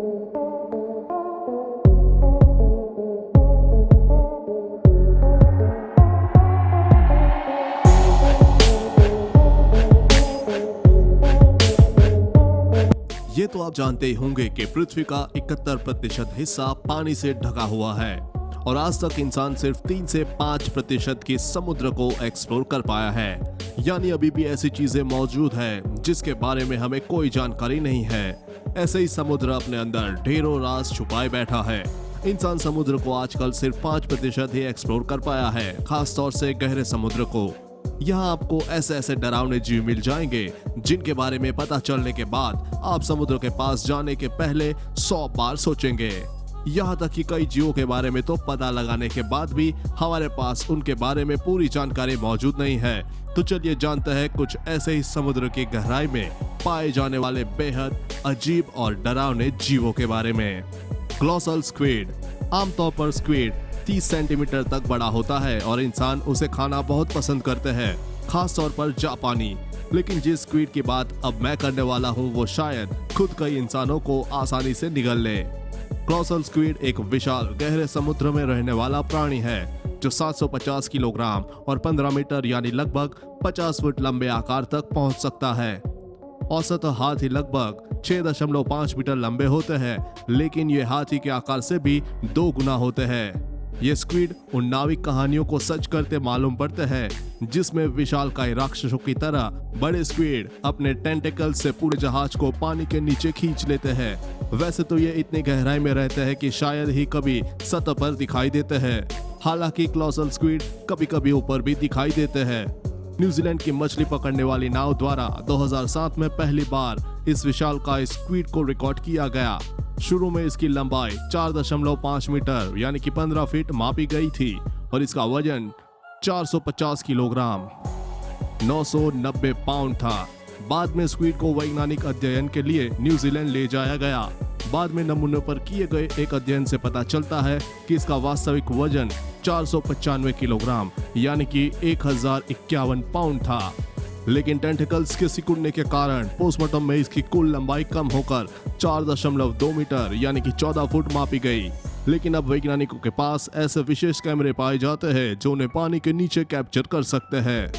ये तो आप जानते ही होंगे कि पृथ्वी का 71% हिस्सा पानी से ढका हुआ है और आज तक इंसान सिर्फ 3 से 5% की समुद्र को एक्सप्लोर कर पाया है। यानी अभी भी ऐसी चीजें मौजूद है जिसके बारे में हमें कोई जानकारी नहीं है। ऐसे ही समुद्र अपने अंदर ढेरों राज छुपाए बैठा है। इंसान समुद्र को आजकल सिर्फ 5% ही एक्सप्लोर कर पाया है, खासतौर से गहरे समुद्र को। यहाँ आपको ऐसे ऐसे डरावने जीव मिल जाएंगे जिनके बारे में पता चलने के बाद आप समुद्र के पास जाने के पहले 100 बार सोचेंगे। यहाँ तक कि कई जीवों के बारे में तो पता लगाने के बाद भी हमारे पास उनके बारे में पूरी जानकारी मौजूद नहीं है। तो चलिए जानते हैं कुछ ऐसे ही समुद्र की गहराई में पाए जाने वाले बेहद अजीब और डरावने जीवों के बारे में। Colossal squid. आमतौर पर स्क्विड 30 सेंटीमीटर तक बड़ा होता है और इंसान उसे खाना बहुत पसंद करते हैं, खास तौर पर जापानी। लेकिन जिस स्क्विड की बात अब मैं करने वाला हूँ वो शायद खुद कई इंसानों को आसानी से निगल ले। कोलोसल स्क्विड एक विशाल गहरे समुद्र में रहने वाला प्राणी है जो 750 किलोग्राम और 15 मीटर यानी लगभग 50 फुट लंबे आकार तक पहुंच सकता है। औसत हाथी लगभग 6.5 मीटर लंबे होते हैं, लेकिन ये हाथी के आकार से भी 2 गुना होते हैं। ये स्क्विड उन नाविक कहानियों को सच करते मालूम पड़ते हैं जिसमें विशालकाय राक्षसों की तरह बड़े स्क्विड अपने टेंटेकल से पूरे जहाज को पानी के नीचे खींच लेते हैं। वैसे तो ये इतनी गहराई में रहते हैं कि शायद ही कभी सतह पर दिखाई देते हैं। हालांकि कोलोसल स्क्विड कभी कभी ऊपर भी दिखाई देते हैं। न्यूजीलैंड की मछली पकड़ने वाली नाव द्वारा 2007 में पहली बार इस विशालकाय स्क्विड को रिकॉर्ड किया गया। शुरू में इसकी लंबाई 4.5 मीटर यानी कि 15 फीट मापी गई थी और इसका वजन 450 किलोग्राम 990 पाउंड था। बाद में स्क्विड को वैज्ञानिक अध्ययन के लिए न्यूजीलैंड ले जाया गया। बाद में नमूनों पर किए गए एक अध्ययन से पता चलता है कि इसका वास्तविक वजन 495 किलोग्राम यानी कि 1051 पाउंड था। लेकिन टेंटिकल्स के सिकुड़ने के कारण पोस्टमार्टम में इसकी कुल लंबाई कम होकर 4.2 मीटर यानी कि 14 फुट मापी गई। लेकिन अब वैज्ञानिकों के पास ऐसे विशेष कैमरे पाए जाते हैं जो उन्हें पानी के नीचे कैप्चर कर सकते हैं।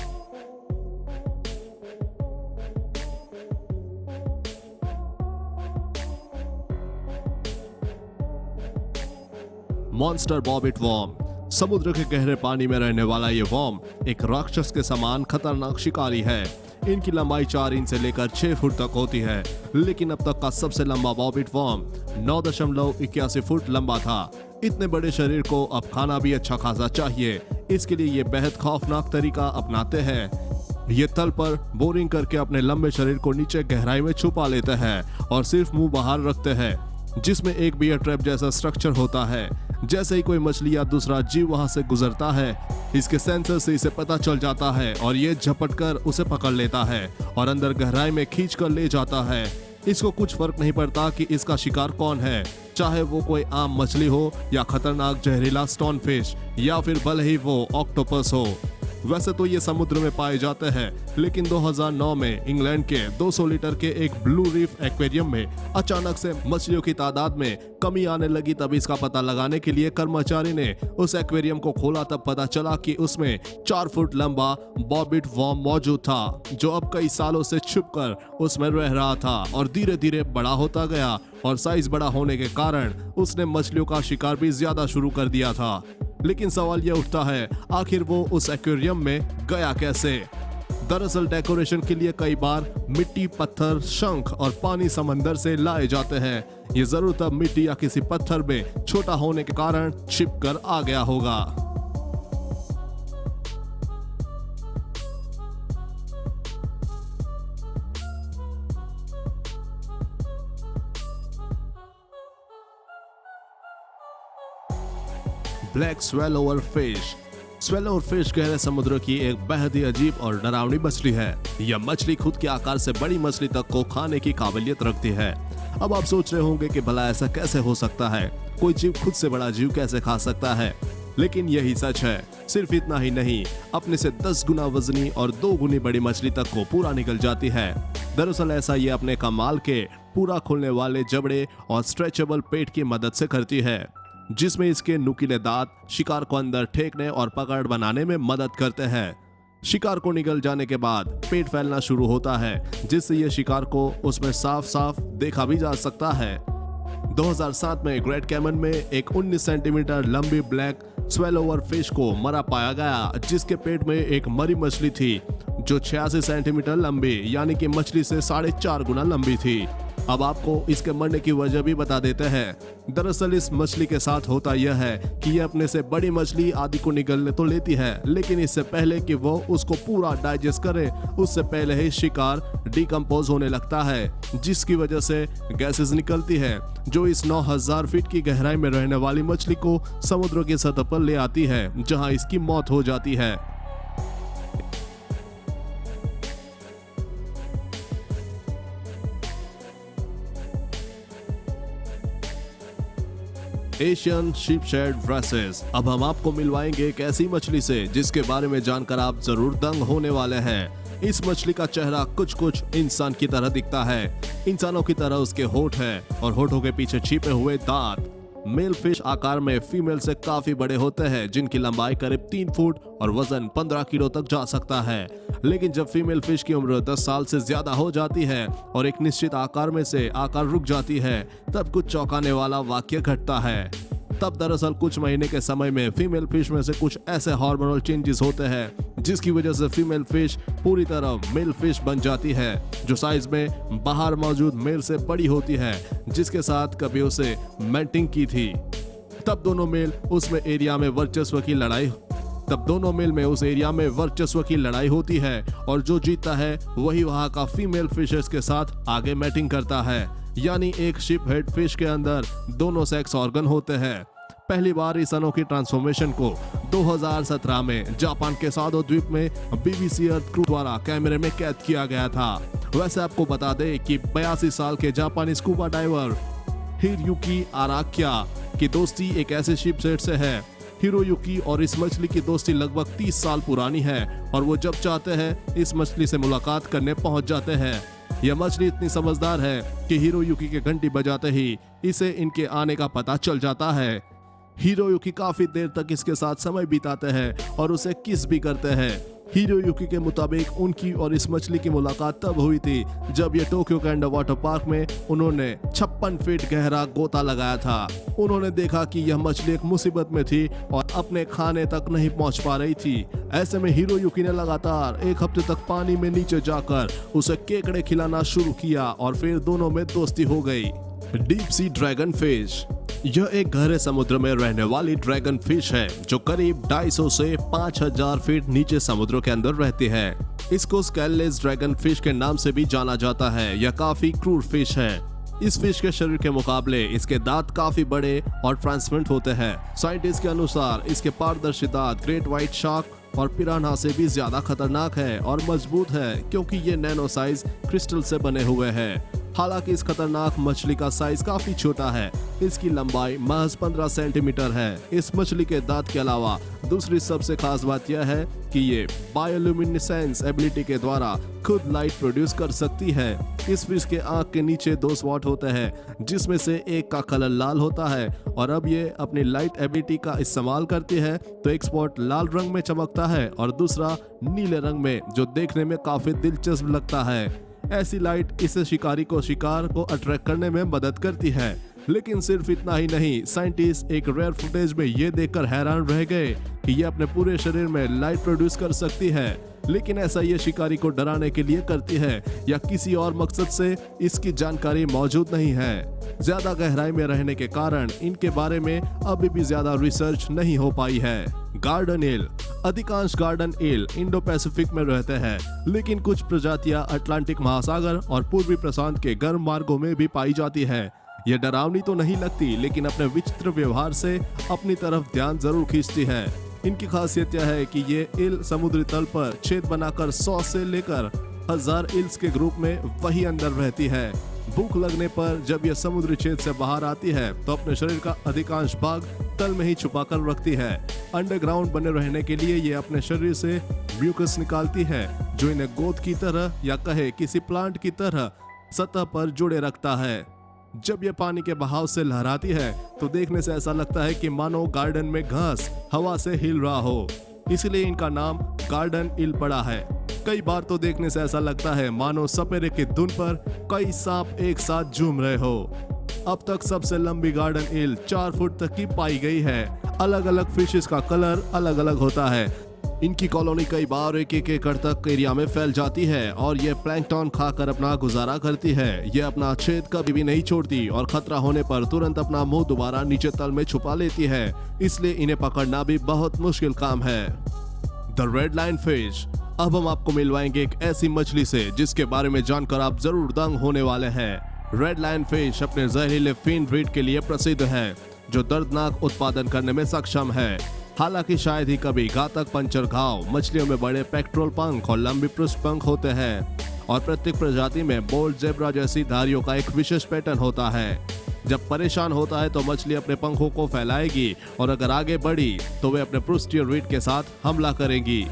Monster bobbit worm. समुद्र के गहरे पानी में रहने वाला ये वॉर्म एक राक्षस के समान खतरनाक शिकारी है। इनकी लंबाई 4 इंच से लेकर 6 फुट तक होती है, लेकिन अब तक का सबसे लंबा बॉबिट वॉर्म 9.81 फुट लंबा था। इतने बड़े शरीर को अब खाना भी अच्छा खासा चाहिए, इसके लिए ये बेहद खौफनाक तरीका अपनाते हैं। ये तल पर बोरिंग करके अपने लंबे शरीर को नीचे गहराई में छुपा लेते हैं और सिर्फ मुंह बाहर रखते हैं, जिसमें एक बियर ट्रैप जैसा स्ट्रक्चर होता है। जैसे ही कोई मछली या दूसरा जीव वहां से गुजरता है, इसके सेंसर से इसे पता चल जाता है और ये झपट कर उसे पकड़ लेता है और अंदर गहराई में खींच कर ले जाता है। इसको कुछ फर्क नहीं पड़ता कि इसका शिकार कौन है, चाहे वो कोई आम मछली हो या खतरनाक जहरीला स्टोन फिश या फिर भले ही वो ऑक्टोपस हो। वैसे तो ये समुद्र में पाए जाते हैं, लेकिन 2009 में इंग्लैंड के 200 लीटर के एक ब्लू रीफ एक्वेरियम में अचानक से मछलियों की तादाद में कमी आने लगी। तब इसका पता लगाने के लिए कर्मचारी ने उस एक्वेरियम को खोला, तब पता चला कि उसमें 4 फुट लंबा बॉबिट वॉर्म मौजूद था, जो अब कई सालों से छुपकर उसमें रह रहा था और धीरे धीरे बड़ा होता गया और साइज बड़ा होने के कारण उसने मछलियों का शिकार भी ज्यादा शुरू कर दिया था। लेकिन सवाल यह उठता है, आखिर वो उस एक्वेरियम में गया कैसे? दरअसल डेकोरेशन के लिए कई बार मिट्टी, पत्थर, शंख और पानी समंदर से लाए जाते हैं। ये जरूर तब मिट्टी या किसी पत्थर में छोटा होने के कारण छिप कर आ गया होगा। Black swallower fish. Swallower fish गहरे समुद्र की एक बेहद ही अजीब और डरावनी मछली है। यह मछली खुद के आकार से बड़ी मछली तक को खाने की काबिलियत रखती है। अब आप सोच रहे होंगे कि भला ऐसा कैसे हो सकता है, कोई जीव खुद से बड़ा जीव कैसे खा सकता है? लेकिन यही सच है। सिर्फ इतना ही नहीं, अपने से 10 गुना वजनी और 2 गुनी बड़ी मछली तक को पूरा निकल जाती है। दरअसल ऐसा ये अपने कमाल के पूरा खुलने वाले जबड़े और स्ट्रेचेबल पेट की मदद से करती है, जिसमें इसके नुकीले दांत शिकार को अंदर फेंकने और पकड़ बनाने में मदद करते हैं। शिकार को निगल जाने के बाद पेट फैलना शुरू होता है, जिससे ये शिकार को उसमें साफ साफ देखा भी जा सकता है। 2007 में ग्रेट कैमन में एक 19 सेंटीमीटर लंबी ब्लैक स्वेलोवर फिश को मरा पाया गया, जिसके पेट में एक मरी मछली थी जो 86 सेंटीमीटर लंबी यानी कि मछली से 4.5 गुना लंबी थी। अब आपको इसके मरने की वजह भी बता देते हैं। दरअसल इस मछली के साथ होता यह है कि यह अपने से बड़ी मछली आदि को निगलने तो लेती है, लेकिन इससे पहले कि वो उसको पूरा डाइजेस्ट करे उससे पहले ही शिकार डिकम्पोज होने लगता है, जिसकी वजह से गैसेस निकलती है जो इस 9000 फीट की गहराई में रहने वाली मछली को समुद्र की सतह पर ले आती है, जहां इसकी मौत हो जाती है। एशियन शिपशेड व्रेसेस। अब हम आपको मिलवाएंगे एक ऐसी मछली से जिसके बारे में जानकर आप जरूर दंग होने वाले हैं। इस मछली का चेहरा कुछ कुछ इंसान की तरह दिखता है। इंसानों की तरह उसके होंठ हैं और होठों के पीछे छिपे हुए दांत। मेल फिश आकार में फीमेल से काफी बड़े होते हैं, जिनकी लंबाई करीब 3 फुट और वजन 15 किलो तक जा सकता है। लेकिन जब फीमेल फिश की उम्र 10 साल से ज्यादा हो जाती है और एक निश्चित आकार में से आकार रुक जाती है, तब कुछ चौंकाने वाला वाक्य घटता है। तब दरअसल कुछ महीने के समय में फीमेल फिश में से कुछ ऐसे हार्मोनल चेंजेस होते हैं जिसकी वजह से फीमेल फिश पूरी तरह मेल फिश बन जाती है, जो साइज में बाहर मौजूद मेल से बड़ी होती है, जिसके साथ कभी उसे मैटिंग की थी। तब दोनों मेल उस एरिया में वर्चस्व की लड़ाई होती है और जो जीतता है वही वहां का फीमेल फिशेस के साथ आगे मैटिंग करता है। यानी एक शिप हेड फिश के अंदर दोनों सेक्स ऑर्गन होते हैं। पहली बार इस अनोखी ट्रांसफॉर्मेशन को 2017 में जापान के सादो द्वीप में BBC अर्थ क्रू द्वारा कैमरे में कैद किया गया था। वैसे आपको बता दें कि 82 साल के जापानी स्कूबा डाइवर हिरोयुकी अराकिया की दोस्ती एक ऐसे शिप सेट से है। हिरोयुकी और इस मछली की दोस्ती लगभग 30 साल पुरानी है और वो जब चाहते हैं इस मछली से मुलाकात करने पहुंच जाते हैं। यह मछली इतनी समझदार है कि हिरोयुकी के घंटी बजाते ही इसे इनके आने का पता चल जाता है। हिरोयुकी काफी देर तक इसके साथ समय बिताते हैं और उसे किस भी करते हैं। हिरोयुकी के मुताबिक उनकी और इस मछली की मुलाकात तब हुई थी जब ये टोक्यो के अंडर वाटर पार्क में उन्होंने 56 फीट गहरा गोता लगाया था। उन्होंने देखा कि यह मछली एक मुसीबत में थी और अपने खाने तक नहीं पहुंच पा रही थी। ऐसे में हिरोयुकी ने लगातार 1 हफ्ते तक पानी में नीचे जाकर उसे केकड़े खिलाना शुरू किया और फिर दोनों में दोस्ती हो गई। Deep sea dragon fish. यह एक गहरे समुद्र में रहने वाली ड्रैगन फिश है जो करीब 250 से 5000 फीट नीचे समुद्र के अंदर रहती है। इसको स्केललेस ड्रैगन फिश के नाम से भी जाना जाता है। यह काफी क्रूर फिश है। इस फिश के शरीर के मुकाबले इसके दांत काफी बड़े और ट्रांसपेरेंट होते हैं। साइंटिस्ट के अनुसार इसके पारदर्शी दांत ग्रेट व्हाइट शार्क और पिरान्हा से भी ज्यादा खतरनाक है और मजबूत है, क्योंकि ये नैनो साइज क्रिस्टल से बने हुए हैं। हालांकि इस खतरनाक मछली का साइज काफी छोटा है। इसकी लंबाई महज 15 सेंटीमीटर है। इस मछली के दांत के अलावा दूसरी सबसे खास बात यह है कि ये बायोल्यूमिनेसेंस एबिलिटी के द्वारा खुद लाइट प्रोड्यूस कर सकती है। इस फिश के आंख के नीचे 2 स्पॉट होते हैं, जिसमें से एक का कलर लाल होता है और अब ये अपनी लाइट एबिलिटी का इस्तेमाल करती है तो एक स्पॉट लाल रंग में चमकता है और दूसरा नीले रंग में, जो देखने में काफी दिलचस्प लगता है। ऐसी लाइट इसे शिकारी को शिकार को अट्रैक्ट करने में मदद करती है। लेकिन सिर्फ इतना ही नहीं, साइंटिस्ट एक रेयर फुटेज में ये देखकर हैरान रह गए कि ये अपने पूरे शरीर में लाइट प्रोड्यूस कर सकती है। लेकिन ऐसा ये शिकारी को डराने के लिए करती है या किसी और मकसद से, इसकी जानकारी मौजूद नहीं है। ज्यादा गहराई में रहने के कारण इनके बारे में अभी भी ज्यादा रिसर्च नहीं हो पाई है। गार्डन ईल। अधिकांश गार्डन ईल इंडो पैसिफिक में रहते हैं, लेकिन कुछ प्रजातियां अटलांटिक महासागर और पूर्वी प्रशांत के गर्म मार्गों में भी पाई जाती है। यह डरावनी तो नहीं लगती, लेकिन अपने विचित्र व्यवहार से अपनी तरफ ध्यान जरूर खींचती है। इनकी खासियत यह है कि ये ईल समुद्री तल पर छेद बनाकर 100 से लेकर 1000 ईल्स के ग्रुप में वही अंदर रहती है। भूख लगने पर जब यह समुद्री छेद से बाहर आती है तो अपने शरीर का अधिकांश भाग तल में ही छुपा कर रखती है। अंडरग्राउंड बने रहने के लिए ये अपने शरीर से म्यूकस निकालती है, जो इन्हें गोंद की तरह या कहे किसी प्लांट की तरह सतह पर जुड़े रखता है। जब ये पानी के बहाव से लहराती है तो देखने से ऐसा लगता है कि मानो गार्डन में घास हवा से हिल रहा हो, इसलिए इनका नाम गार्डन ईल पड़ा है। कई बार तो देखने से ऐसा लगता है मानो सपेरे की धुन पर कई सांप एक साथ झूम रहे हो। अब तक सबसे लंबी गार्डन ईल 4 फुट तक की पाई गई है। अलग अलग फिशेस का कलर अलग अलग होता है। इनकी कॉलोनी कई बार 1-1 एकड़ तक एरिया में फैल जाती है और ये प्लैंकटन खाकर अपना गुजारा करती है। ये अपना छेद कभी भी नहीं छोड़ती और खतरा होने पर तुरंत अपना मुंह दोबारा नीचे तल में छुपा लेती है, इसलिए इन्हें पकड़ना भी बहुत मुश्किल काम है। The red line fish. अब हम आपको मिलवाएंगे एक ऐसी मछली से जिसके बारे में जानकर आप जरूर दंग होने वाले हैं। रेड लाइन फिश अपने जहरीले फिन ब्रीड के लिए प्रसिद्ध है, जो दर्दनाक उत्पादन करने में सक्षम है। हालांकि शायद ही कभी घातक पंचर घाव। मछलियों में बड़े पेक्टोरल पंख और लंबी पृष्ठ पंख होते हैं और प्रत्येक प्रजाति में बोल्ड जेब्रा जैसी धारियों का एक विशेष पैटर्न होता है। जब परेशान होता है तो मछली अपने पंखों को फैलाएगी और अगर आगे बढ़ी तो वे अपने पृष्ठीय रीढ़ के साथ हमला करेंगी।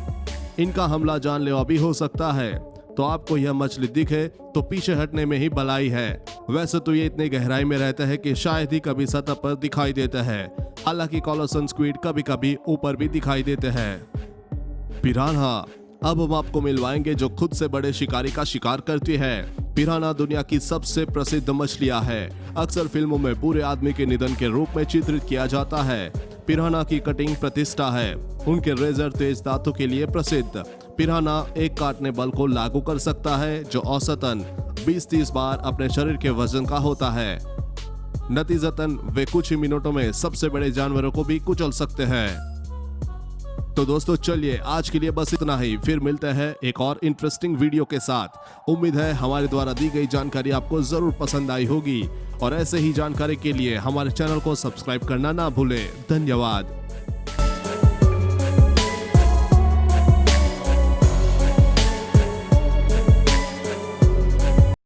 इनका हमला जानलेवा भी हो सकता है, तो आपको यह मछली दिखे तो पीछे हटने में ही भलाई है। वैसे तो ये इतनी गहराई में रहता है कि शायद ही कभी सतह पर दिखाई देता है। हालांकि कॉलोसन स्क्विड कभी कभी ऊपर भी दिखाई देते हैं। पिरान्हा। अब हम आपको मिलवाएंगे जो खुद से बड़े शिकारी का शिकार करती है। पिरान्हा दुनिया की सबसे प्रसिद्ध मछलियां है। अक्सर फिल्मों में पूरे आदमी के निधन के रूप में चित्रित किया जाता है। पिरान्हा की कटिंग प्रतिष्ठा है। उनके रेजर तेज दांतों के लिए प्रसिद्ध। पिरान्हा एक काटने बल को लागू कर सकता है जो औसतन 20-30 बार अपने शरीर के वजन का होता है। नतीजतन वे कुछ ही मिनटों में सबसे बड़े जानवरों को भी कुचल सकते हैं। तो दोस्तों चलिए आज के लिए बस इतना ही। फिर मिलते हैं एक और इंटरेस्टिंग वीडियो के साथ। उम्मीद है हमारे द्वारा दी गई जानकारी आपको जरूर पसंद आई होगी और ऐसे ही जानकारी के लिए हमारे चैनल को सब्सक्राइब करना ना भूलें। धन्यवाद।